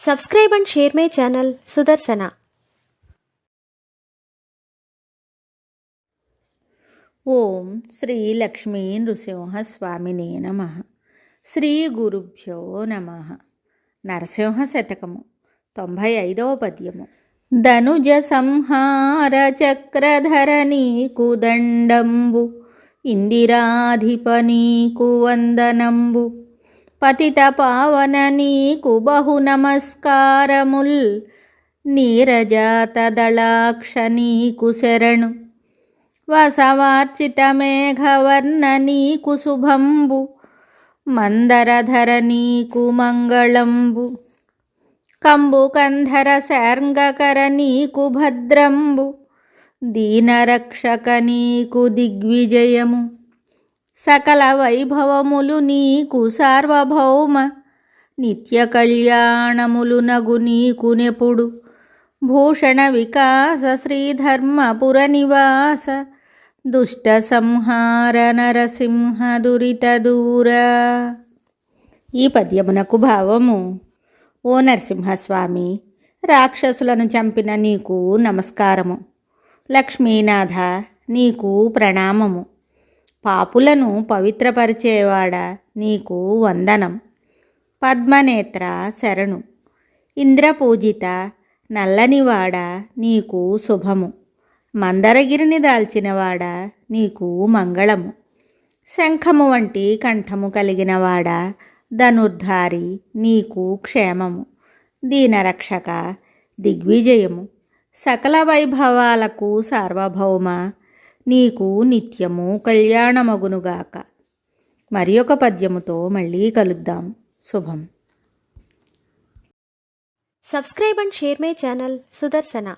Subscribe and share my channel Sudarsana. ఓం శ్రీ లక్ష్మీ నృసింహస్వామినే నమః. శ్రీ గురుభ్యో నమః. నరసింహ శతకము 95వ పద్యము. ధనుజ సంహార చక్రధర నీకు దండంబు, ఇందిరాధిప నీకు వందనంబు, పతిత పావన నీకు బహు నమస్కారముల్, నీరజాత దళాక్ష నీకు శరణు, వసవార్చిత మేఘవర్ణ నీకు శుభంబు, మందరధర నీకు మంగళంబు, కంబు కంధర శార్ంగకర నీకు భద్రంబు, దీనరక్షక నీకు దిగ్విజయము, సకల వైభవములు నీకు సార్వభౌమ, నిత్య కళ్యాణములు నగు నీకు నెపుడు, భూషణ వికాస శ్రీధర్మపుర నివాస, దుష్ట సంహార నరసింహ దురిత దూర. ఈ పద్యమునకు భావము: ఓ నరసింహస్వామి, రాక్షసులను చంపిన నీకు నమస్కారము. లక్ష్మీనాథ, నీకు ప్రణామము. పాపులను పవిత్రపరిచేవాడా, నీకు వందనం. పద్మనేత్ర శరణు. ఇంద్రపూజిత నల్లనివాడ, నీకు శుభము. మందరగిరిని దాల్చినవాడా, నీకు మంగళము. శంఖము వంటి కంఠము కలిగినవాడా, ధనుర్ధారి, నీకు క్షేమము. దీనరక్షక, దిగ్విజయము. సకల వైభవాలకు సార్వభౌమ, నీకు నిత్యము కళ్యాణమగునుగాక. మరి ఒక పద్యముతో మళ్ళీ కలుద్దాం. శుభం. Subscribe and share my channel Sudarsana.